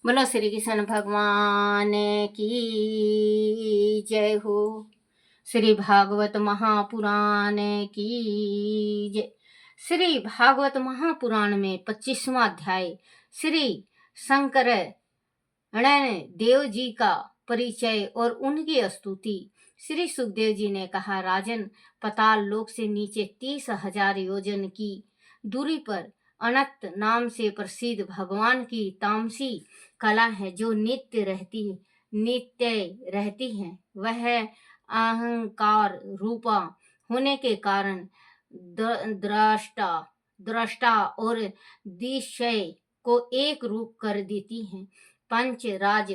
बोलो श्री कृष्ण भगवान की जय हो। श्री भागवत महापुराण की जय। श्री भागवत महापुराण में 25वां अध्याय श्री शंकर देव जी का परिचय और उनकी स्तुति। श्री सुखदेव जी ने कहा, राजन, पाताल लोक से नीचे 30,000 योजन की दूरी पर अनंत नाम से प्रसिद्ध भगवान की तामसी कला है, जो नित्य रहती है। वह अहंकार रूपा होने के कारण दृष्टा और दिशय को एक रूप कर देती है। पंच राज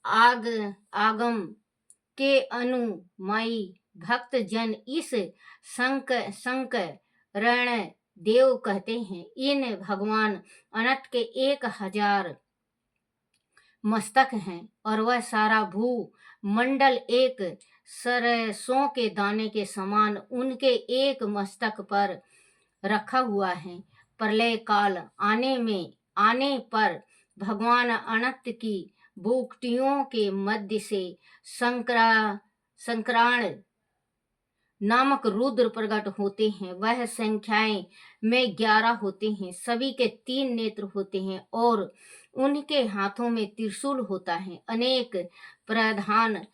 आगम के अनुमाई भक्त जन इस शंकरण देव कहते हैं। इन भगवान अनंत के 1,000 मस्तक हैं और वह सारा भू मंडल एक सरसों के दाने के समान उनके एक मस्तक पर रखा हुआ है। प्रलय काल आने पर भगवान अनंत की भुक्तियों के मध्य से संक्राण नामक रुद्र प्रकट होते हैं। वह संख्याएं में 11 होते हैं। सभी के 3 नेत्र होते हैं और उनके हाथों में त्रिशूल होता है। अनेक प्रधान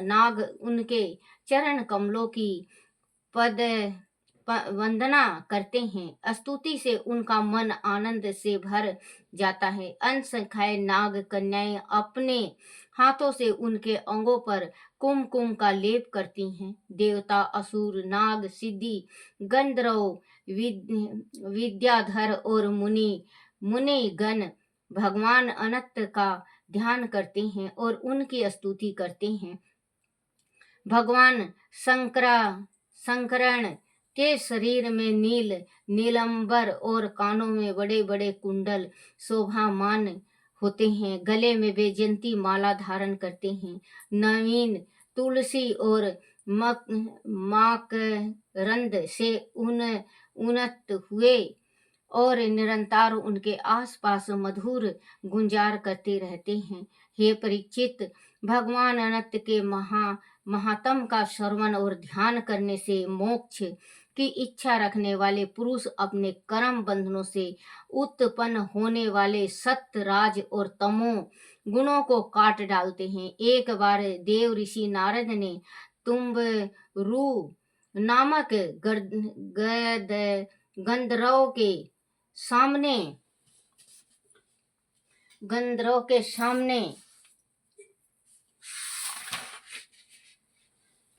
नाग उनके चरण कमलों की वंदना करते हैं। स्तुति से उनका मन आनंद से भर जाता है। अनसंख्यात नाग कन्याएं अपने हाथों से उनके अंगों पर कुमकुम का लेप करती हैं। देवता, असुर, नाग, सिद्धि, गंधर्व, विद्याधर और मुनि गण भगवान अनंत का ध्यान करते हैं और उनकी स्तुति करते हैं। भगवान शंकरण के शरीर में नीलंबर और कानों में बड़े बड़े कुंडल शोभामान होते हैं। गले में वैजयंती माला धारण करते हैं। नवीन तुलसी और माकरंद से उन्नत हुए और निरंतर उनके आसपास मधुर गुंजार करते रहते हैं। हे परीक्षित, भगवान अनंत के महात्म का श्रवण और ध्यान करने से मोक्ष की इच्छा रखने वाले पुरुष अपने कर्म बंधनों से उत्पन्न होने वाले सत्य, राज और तमो गुणों को काट डालते हैं। एक बार देव ऋषि नारद ने तुम्बरू नामक गंधर्व के सामने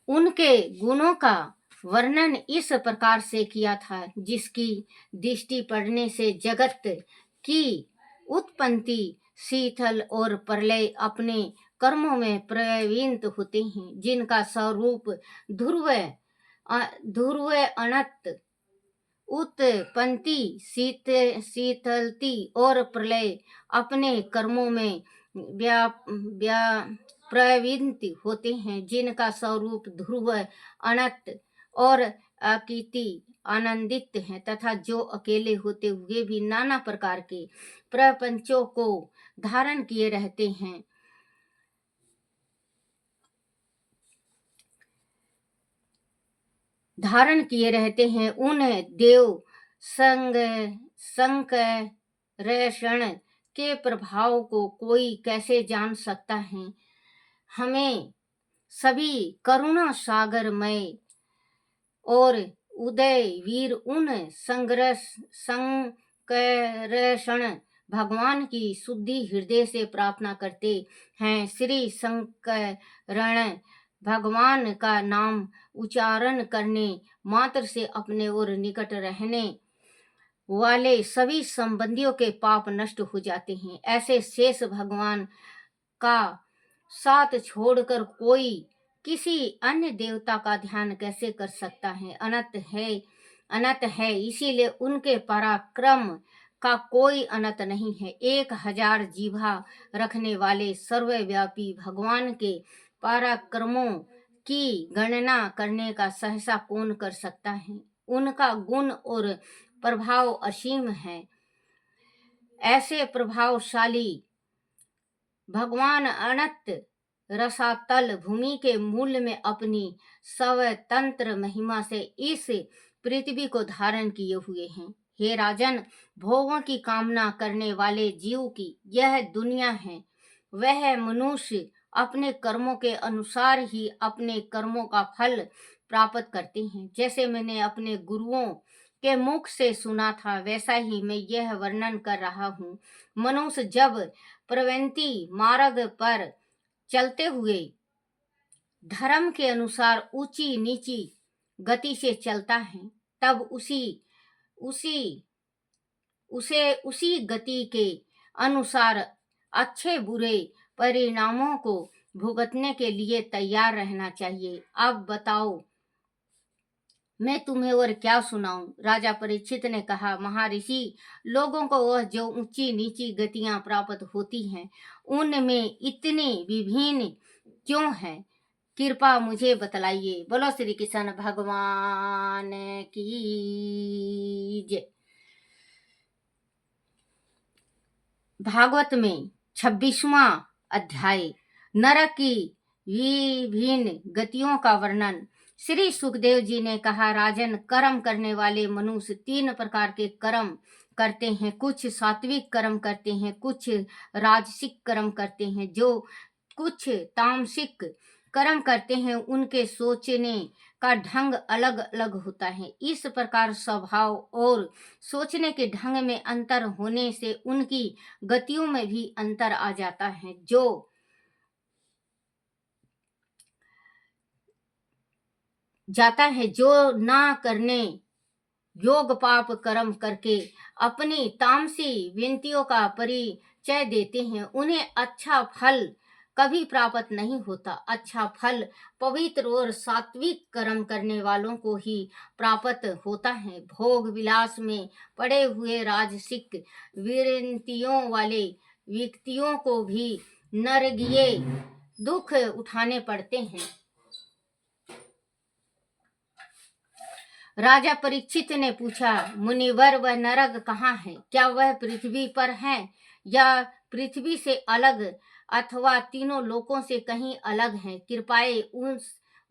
उनके गुणों का वर्णन इस प्रकार से किया था, जिसकी दृष्टि पड़ने से जगत की उत्पत्ति, शीतल और प्रलय अपने कर्मों में प्रवृत्त होते हैं। जिनका स्वरूप ध्रुव अनंत, उत्पत्ति, शीतलती और प्रलय अपने कर्मों में प्रवृत्त होते हैं। जिनका स्वरूप ध्रुव अनंत और अकिति आनंदित है तथा जो अकेले होते हुए भी नाना प्रकार के प्रपंचों को धारण किए रहते हैं। उन देव संकर्षण के प्रभाव को कोई कैसे जान सकता है। हमें सभी करुणा सागरमय और उदय वीर उन संकर्षण भगवान की शुद्धि हृदय से प्रार्थना करते हैं। श्री शंकरण भगवान का नाम उच्चारण करने मात्र से अपने और निकट रहने वाले सभी संबंधियों के पाप नष्ट हो जाते हैं। ऐसे शेष भगवान का साथ छोड़कर कोई किसी अन्य देवता का ध्यान कैसे कर सकता है। अनंत है, इसीलिए उनके पराक्रम का कोई अंत नहीं है। 1,000 जीभा रखने वाले सर्वव्यापी भगवान के पराक्रमों की गणना करने का सहसा कौन कर सकता है। उनका गुण और प्रभाव असीम है। ऐसे प्रभावशाली भगवान अनंत रसातल भूमि के मूल में अपनी स्वतंत्र महिमा से इस पृथ्वी को धारण किए हुए हैं। हे राजन, भोगों की कामना करने वाले जीव की यह दुनिया है। वह मनुष्य अपने कर्मों के अनुसार ही अपने कर्मों का फल प्राप्त करते हैं। जैसे मैंने अपने गुरुओं के मुख से सुना था, वैसा ही मैं यह वर्णन कर रहा हूँ। मनुष्य जब प्रवृत्ति मार्ग पर चलते हुए धर्म के अनुसार ऊंची नीची गति से चलता है, तब उसी गति के अनुसार अच्छे बुरे परिणामों को भुगतने के लिए तैयार रहना चाहिए। अब बताओ, मैं तुम्हें और क्या सुनाऊं? राजा परीक्षित ने कहा, महर्षि, लोगों को वह जो ऊंची नीची गतियां प्राप्त होती हैं, उनमें इतनी विभिन्न क्यों है? कृपा मुझे बतलाइए। बोलो श्री कृष्ण भगवान की जय। भागवत में 26वां अध्याय, नरक की विभिन्न गतियों का वर्णन। श्री सुखदेव जी ने कहा, राजन, कर्म करने वाले मनुष्य 3 प्रकार के कर्म करते हैं। कुछ सात्विक कर्म करते हैं, कुछ राजसिक कर्म करते हैं, जो कुछ तामसिक कर्म करते हैं। उनके सोचने का ढंग अलग अलग होता है। इस प्रकार स्वभाव और सोचने के ढंग में अंतर होने से उनकी गतियों में भी अंतर आ जाता है। जो ना करने योग पाप कर्म करके अपनी तामसी विनतियों का परिचय देते हैं, उन्हें अच्छा फल कभी प्राप्त नहीं होता। अच्छा फल पवित्र और सात्विक कर्म करने वालों को ही प्राप्त होता है। भोग विलास में पड़े हुए राजसिक विरतियों वाले व्यक्तियों को भी नरकीय दुख उठाने पड़ते हैं। राजा परीक्षित ने पूछा, मुनिवर, वह नरक कहाँ है? क्या वह पृथ्वी पर है या पृथ्वी से अलग अथवा तीनों लोकों से कहीं अलग है? कृपया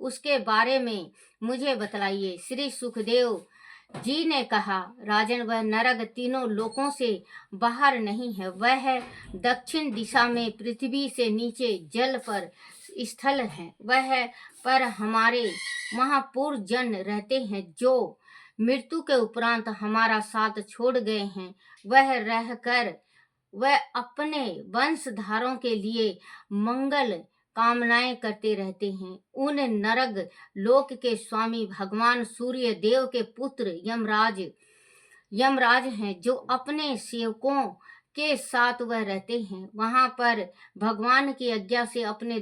उसके बारे में मुझे बतलाइए। श्री सुखदेव जी ने कहा, राजन, वह नरक तीनों लोकों से बाहर नहीं है। वह दक्षिण दिशा में पृथ्वी से नीचे जल पर स्थल है। वह पर हमारे महापुरुष जन रहते हैं, जो मृत्यु के उपरांत हमारा साथ छोड़ गए हैं। वह रहकर वह अपने वंशधारों के लिए मंगल कामनाएं करते रहते हैं। उन नरक लोक के स्वामी भगवान सूर्य देव के पुत्र यमराज हैं, जो अपने सेवकों के साथ वह रहते हैं। वहां पर भगवान की आज्ञा से अपने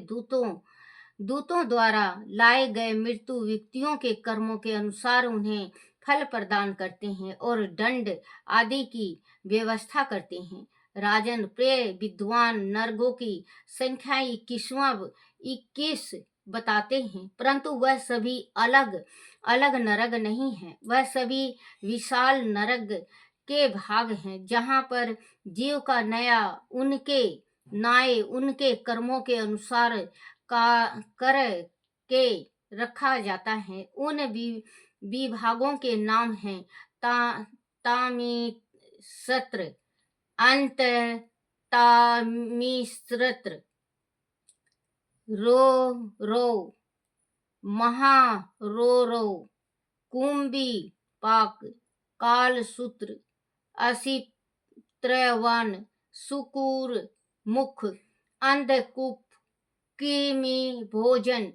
दूतों द्वारा लाए गए मृत्यु व्यक्तियों के कर्मों के अनुसार उन्हें फल प्रदान करते हैं और दंड आदि की व्यवस्था करते हैं। राजन, प्रिय विद्वान नरकों की संख्या 21 बताते हैं, परंतु वह सभी अलग अलग नरक नहीं है। वह सभी विशाल नरक के भाग हैं, जहाँ पर जीव का उनके कर्मों के अनुसार कर के रखा जाता है। उन विभागों के नाम हैं तामिसत्र, अंत तामिश्रत्र, रो, महारो, कुंभी पाक, कालसूत्र, असित्रवन, सुकूर मुख, अंधकूप, किमी भोजन,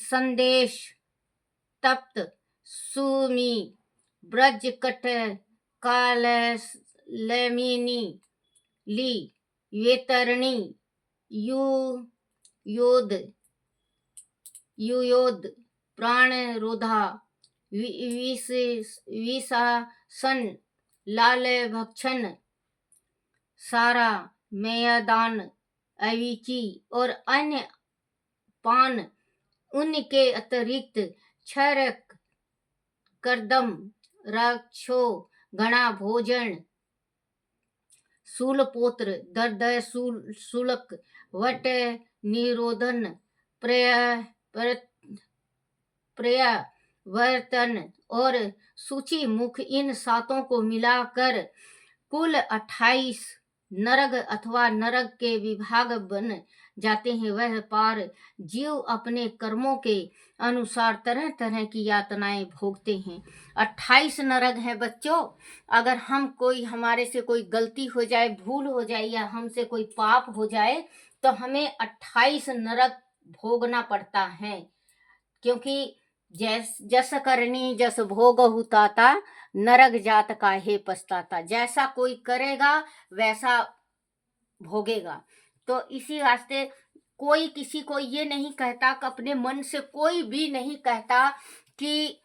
संदेश, तप्त, सुमी, ब्रज कट, कालमिनी, ली, वेतरणी, युयोद, प्राणरोधा, विषासन, लाल भक्षण, सारा, मैदान, अविची और अन्य पान। उनके अतिरिक्त क्षरक, कर्दम, रक्षो, गणा भोजन शूलपोत्र दर्दय शूलक वट निरोधन प्रय प्रयावर्तन और सूची मुख, इन सातों को मिलाकर कुल 28 नरक अथवा नरक के विभाग बन जाते हैं। वह पार जीव अपने कर्मों के अनुसार तरह तरह की यातनाएं भोगते हैं। 28 नरक है बच्चों। अगर हमारे से कोई गलती हो जाए, भूल हो जाए या हमसे कोई पाप हो जाए तो हमें 28 नरक भोगना पड़ता है, क्योंकि जस करनी जस भोग हुताता, नरक जात काहे पछताता। जैसा कोई करेगा वैसा भोगेगा। तो इसी वास्ते कोई किसी को ये नहीं कहता, अपने मन से कोई भी नहीं कहता कि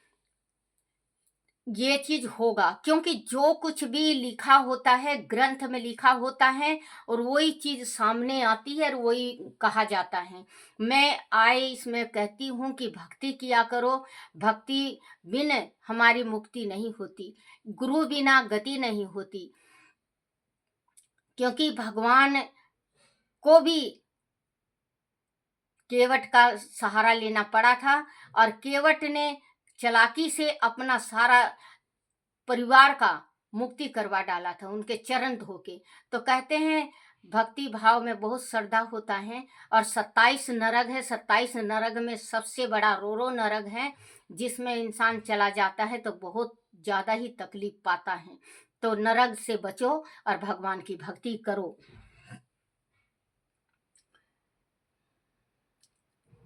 ये चीज होगा, क्योंकि जो कुछ भी लिखा होता है, ग्रंथ में लिखा होता है और वही चीज सामने आती है और वही कहा जाता है। मैं इसमें कहती हूँ कि भक्ति किया करो। भक्ति बिन हमारी मुक्ति नहीं होती, गुरु बिना गति नहीं होती, क्योंकि भगवान को भी केवट का सहारा लेना पड़ा था और केवट ने चालाकी से अपना सारा परिवार का मुक्ति करवा डाला था उनके चरण धो के। तो कहते हैं भक्ति भाव में बहुत श्रद्धा होता है। और 27 नरक है। 27 नरक में सबसे बड़ा रोरो नरक है, जिसमें इंसान चला जाता है तो बहुत ज्यादा ही तकलीफ पाता है। तो नरक से बचो और भगवान की भक्ति करो।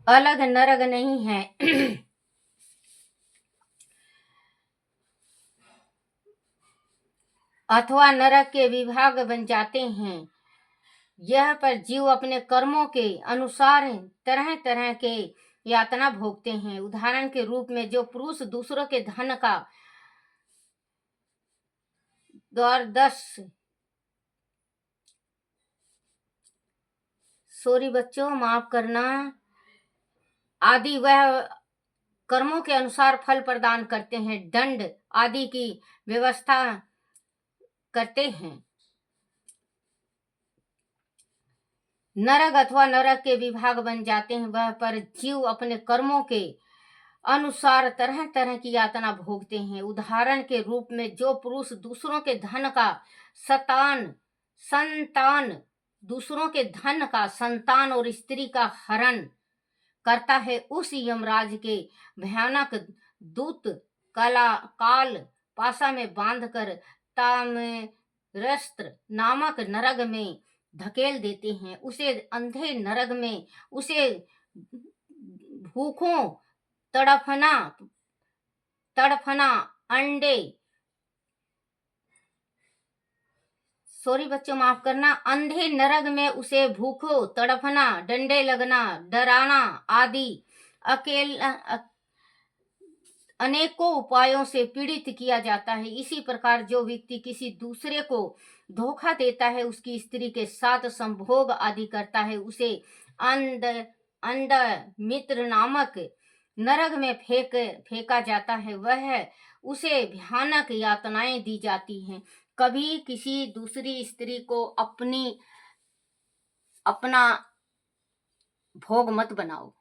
अलग नरक नहीं है। अथवा नरक के विभाग बन जाते हैं। यह पर जीव अपने कर्मों के अनुसार तरह तरह के यातना भोगते हैं। उदाहरण के रूप में जो पुरुष दूसरों के धन का बच्चों माफ करना आदि वह कर्मों के अनुसार फल प्रदान करते हैं, दंड आदि की व्यवस्था करते हैं। नरक अथवा नरक के विभाग बन जाते हैं। वह पर जीव अपने कर्मों के अनुसार तरह तरह की यातना भोगते हैं। उदाहरण के रूप में जो पुरुष दूसरों के धन का दूसरों के धन का संतान और स्त्री का हरण करता है, उस यमराज के भयानक दूत काल पासा में बांधकर ताम्रस्त्र नामक नरक में धकेल देते हैं। उसे अंधे नरक में उसे भूखों तड़फना अंडे बच्चों माफ करना, अंधे नरक में उसे भूखो तड़फना, डंडे लगना, डराना आदि अनेकों उपायों से पीड़ित किया जाता है। इसी प्रकार जो व्यक्ति किसी दूसरे को धोखा देता है, उसकी स्त्री के साथ संभोग आदि करता है, उसे अंध मित्र नामक नरक में फेंका जाता है। वह उसे भयानक यातनाएं दी जाती हैं। कभी किसी दूसरी स्त्री को अपना भोग मत बनाओ।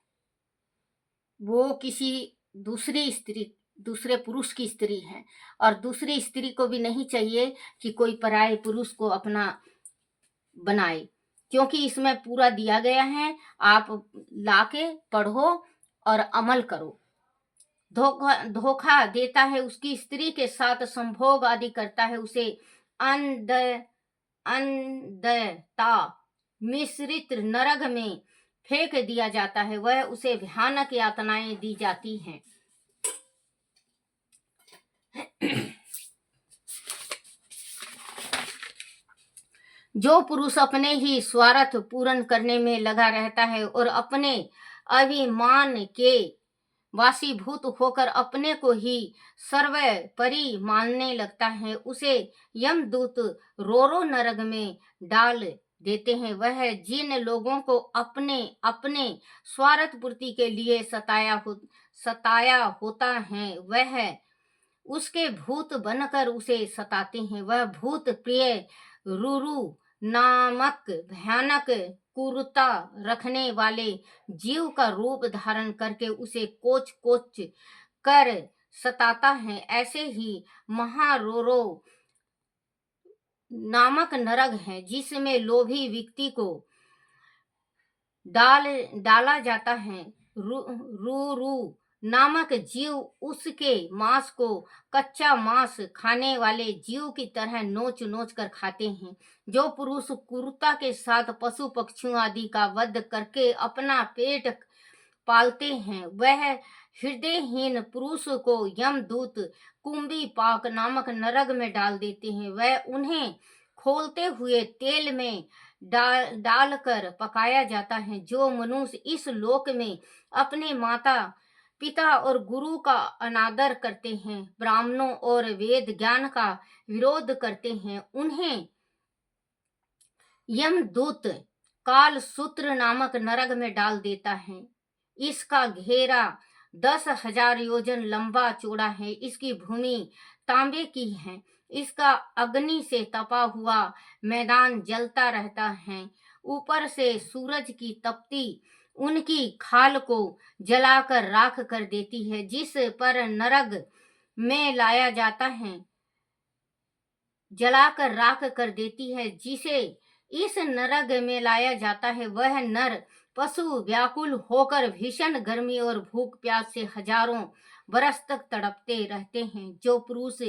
वो किसी दूसरे पुरुष की स्त्री है, और दूसरी स्त्री को भी नहीं चाहिए कि कोई पराये पुरुष को अपना बनाए, क्योंकि इसमें पूरा दिया गया है। आप लाके पढ़ो और अमल करो। धोखा देता है, उसकी स्त्री के साथ संभोग आदि करता है, उसे अंधता मिश्रित नरक में फेंक दिया जाता है। वह उसे भयानक यातनाएं दी जाती हैं। जो पुरुष अपने ही स्वार्थ पूर्ण करने में लगा रहता है और अपने अभिमान के वासीभूत होकर अपने को ही सर्वोपरि मानने लगता है, उसे यमदूत रोरो नरक में डाल देते हैं। वह जिन लोगों को अपने स्वार्थ पूर्ति के लिए सताया होता है, वह उसके भूत बनकर उसे सताते हैं। वह भूत प्रिय रुरु नामक भयानक क्रूरता रखने वाले जीव का रूप धारण करके उसे कोच कोच कर सताता है। ऐसे ही महारोरो नामक नरक है, जिसमें लोभी व्यक्ति को डाला जाता है। रू नामक जीव उसके मांस को कच्चा मांस खाने वाले जीव की तरह नोच नोच कर खाते हैं। जो पुरुष क्रूरता के साथ पशु पक्षियों आदि का वध करके अपना पेट पालते हैं, वह हृदयहीन पुरुष को यमदूत कुंभी पाक नामक नरक में डाल देते हैं। वह उन्हें खोलते हुए तेल में डालकर पकाया जाता है। जो मनुष्य इस लोक में अपने माता पिता और गुरु का अनादर करते हैं, ब्राह्मणों और वेद ज्ञान का विरोध करते हैं, उन्हें यमदूत काल सूत्र नामक नरक में डाल देता है। इसका घेरा 10,000 योजन लंबा चौड़ा है। इसकी भूमि तांबे की है। इसका अग्नि से तपा हुआ मैदान जलता रहता है। ऊपर से सूरज की तपती उनकी खाल को जलाकर राख कर देती है। जिस पर नरक में लाया जाता है, जलाकर राख कर देती है। जिसे इस नरक में लाया जाता है, वह नर पशु व्याकुल होकर भीषण गर्मी और भूख प्यास से हजारों बरस तक तड़पते रहते हैं। जो पुरुष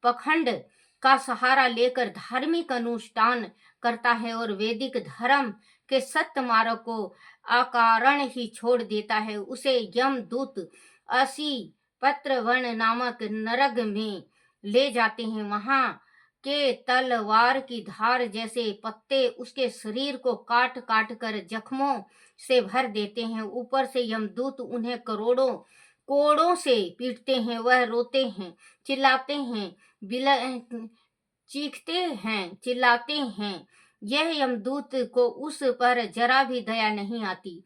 पखंड का सहारा लेकर धार्मिक अनुष्ठान करता है और वैदिक धर्म के सत्य मार्ग को अकारण ही छोड़ देता है, उसे यमदूत 80 पत्रवर्ण नामक नरक में ले जाते हैं। वहां के तलवार की धार जैसे पत्ते उसके शरीर को काट काट कर जख्मों से भर देते हैं। ऊपर से यमदूत उन्हें करोड़ों कोड़ों से पीटते हैं। वह रोते हैं, चिल्लाते हैं, चीखते हैं, चिल्लाते हैं। यह यमदूत को उस पर जरा भी दया नहीं आती।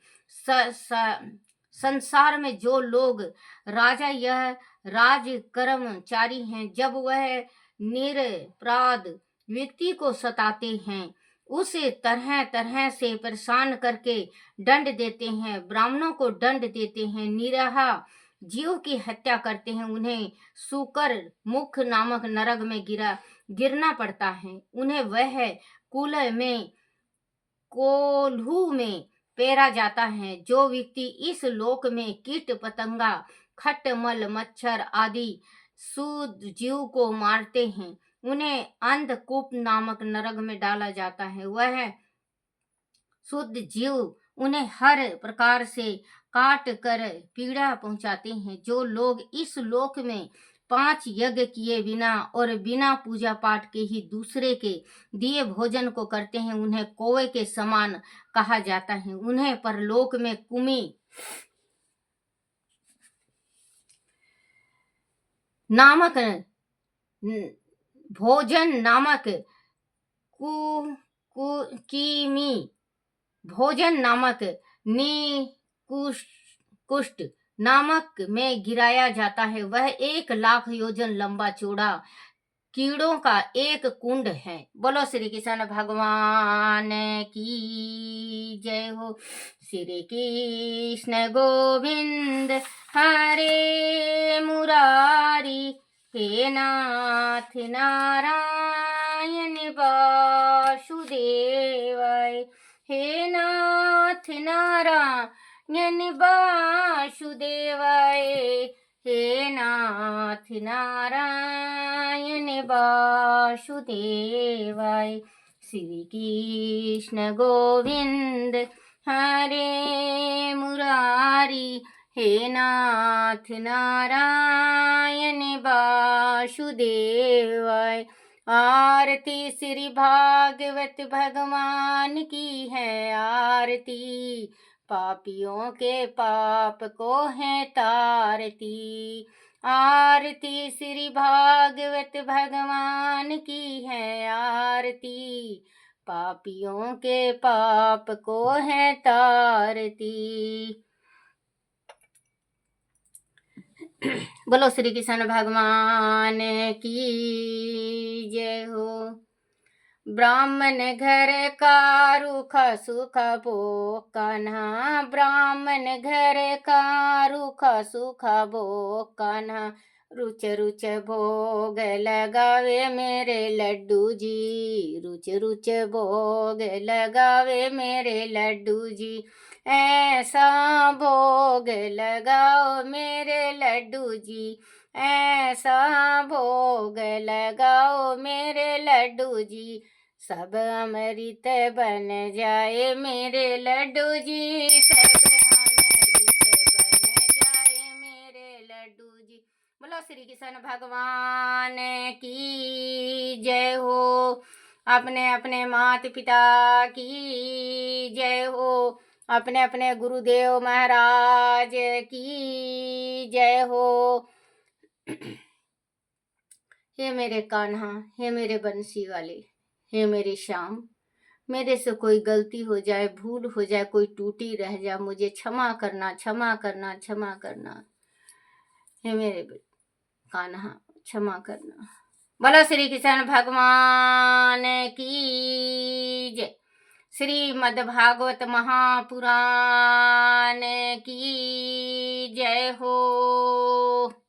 संसार में जो लोग राजा यह राज कर्मचारी हैं, जब वह निरपराध व्यक्ति को सताते हैं, उसे तरह तरह से परेशान करके दंड देते हैं। ब्राह्मणों को दंड देते हैं, निराहा जीव की हत्या करते हैं, उन्हें सूकर मुख नामक नरक में गिरना पड़ता है। उन्हें वह कुल में कोल्हू में पेरा जाता है। जो व्यक्ति इस लोक में कीट पतंगा खटमल मच्छर आदि शुद्ध जीव को मारते हैं, उन्हें अंधकूप नामक नरक में डाला जाता है। वह शुद्ध जीव उन्हें हर प्रकार से काट कर पीड़ा पहुंचाते हैं। जो लोग इस लोक में 5 यज्ञ किए बिना और बिना पूजा पाठ के ही दूसरे के दिए भोजन को करते हैं, उन्हें कौवे के समान कहा जाता है। उन्हें परलोक में कुमी नामक भोजन नामक कीमी भोजन नामक कुष्ठ नामक में गिराया जाता है। वह 1,00,000 योजन लंबा चौड़ा कीड़ों का एक कुंड है। बोलो श्री कृष्ण भगवान की जय हो। श्री कृष्ण गोविंद हरे मुरारी, हे नाथ नारायण वासुदेवाय, हे नाथ नारायण वासुदेवाय, हे नाथ नारायण वासुदेवाय। श्री कृष्ण गोविंद हरे मुरारी, हे नाथ नारायण वासुदेवाय। आरती श्री भागवत भगवान की है, आरती पापियों के पाप को है तारती। आरती श्री भागवत भगवान की है, आरती पापियों के पाप को है तारती। बोलो श्री कृष्ण भगवान की जय हो। ब्राह्मण घर का रुख सुख भोग कान्हा, ब्राह्मण घर का रुख सुख भोग कान्हा, रुच रुच भोग लगावे मेरे लड्डू जी, रुच रुच भोग लगावे मेरे लड्डू जी, ऐसा भोग लगाओ मेरे लड्डू जी, ऐसा भोग लगाओ मेरे लड्डू जी, सब अमृत बन जाए मेरे लड्डू जी, सब अमृत बन जाए मेरे लड्डू जी। बोलो श्री कृष्ण भगवान की जय हो। अपने अपने माता पिता की जय हो। अपने अपने गुरुदेव महाराज की जय हो। हे मेरे कान्हा, हे मेरे बंसी वाले, हे मेरे श्याम, मेरे से कोई गलती हो जाए, भूल हो जाए, कोई टूटी रह जाए, मुझे क्षमा करना, क्षमा करना, क्षमा करना। हे मेरे कान्हा, क्षमा करना। बोलो श्री कृष्ण भगवान की जय। श्रीमद् भागवत महापुराण की जय हो।